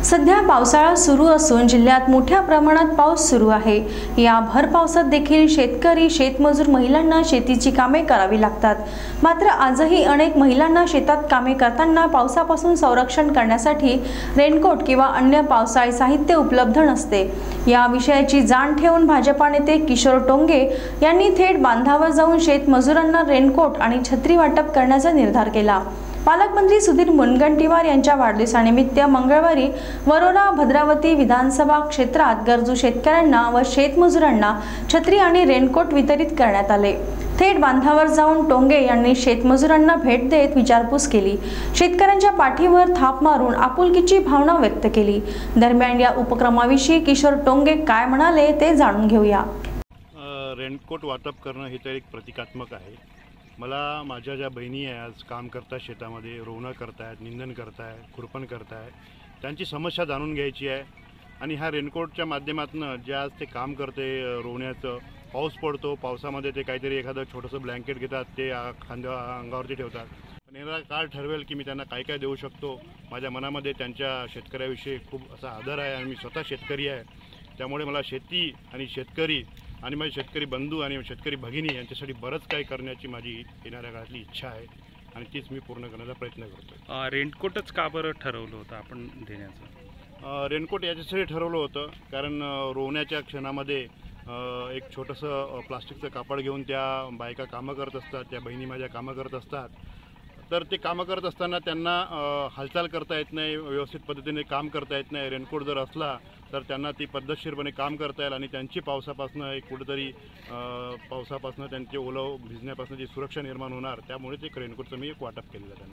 सध्या पावसाळा सुरू असून जिल्ह्यात मोठ्या प्रमाणात पाऊस सुरू आहे। या भर पावसात देखील शेतकरी शेतमजूर महिलांना शेतीची कामे करावी लागतात। मात्र आजही अनेक महिलांना शेतात कामे करताना पावसापासून संरक्षण करण्यासाठी रेनकोट किंवा अन्य पावसाळी साहित्य उपलब्ध नसते। या विषयाची जाण ठेवून भाजपा नेते किशोर टोंगे यांनी थेट बांधावर जाऊन शेतमजुरांना रेनकोट आणि छत्री वाटप करण्याचा निर्धार केला। पालकमंत्री सुधीर मुनगंटीवार यांच्या वाढदिवसानिमित्त मंगळवारी वरोरा भद्रावती विधानसभा क्षेत्रात गरजू शेतकऱ्यांना व शेतमजुरांना छत्री आणि रेनकोट वितरित करण्यात आले। थेट बांधावर जाऊन टोंगे यांनी शेतमजुरांना भेट देत विचारपूस केली। शेतकऱ्यांच्या पाठीवर थाप मारून आपुलकीची भावना व्यक्त केली। दरम्यान या उपक्रमाविषयी किशोर टोंगे काय म्हणाले ते जाणून घेऊया। रेनकोट वाटप करणं हे तर एक प्रतिकात्मक आहे। मला माझ्या ज्या बहिणी आहे आज काम करतात, शेतामध्ये रोवणं करतायत, निंदन करतायत, खुरपण करतायत, त्यांची समस्या जाणून घ्यायची आहे। आणि ह्या रेनकोटच्या माध्यमातून जे आज ते काम करते रोवण्याचं, पाऊस पडतो, पावसामध्ये ते काहीतरी एखादं छोटंसं ब्लँकेट घेतात, ते अंगावरती ठेवतात। पण येणारा काळ ठरवेल की मी त्यांना काय काय देऊ शकतो। माझ्या मनामध्ये त्यांच्या शेतकऱ्याविषयी खूप असा आदर आहे आणि मी स्वतः शेतकरी आहे, त्यामुळे मला शेती आणि शेतकरी आणि माझे शेतकरी बंधू आणि शेतकरी भगिनी यांच्यासाठी बरंच काही करण्याची माझी येणाऱ्या काळातली इच्छा आहे आणि तीच मी पूर्ण करण्याचा प्रयत्न करतो। रेनकोटच का बरं ठरवलं होतं आपण देण्याचं? रेनकोट याच्यासाठी ठरवलं होतं कारण रोवण्याच्या क्षणामध्ये एक छोटंसं प्लास्टिकचं कापड घेऊन त्या बायका कामं करत असतात, त्या बहिणी माझ्या कामं करत असतात। तर ते कामं करत असताना त्यांना हालचाल करता येत नाही, व्यवस्थित पद्धतीने काम करता येत नाही। रेनकोट जर असला तर त्यांना ती पद्धतशीरपणे काम करता येईल आणि त्यांची पावसापासून एक कुठेतरी पावसापासून त्यांचे ओलाव भिजण्यापासून जी सुरक्षा निर्माण होणार, त्यामुळे ते रेनकोटचं मी एक वाटप केलेलं आहे।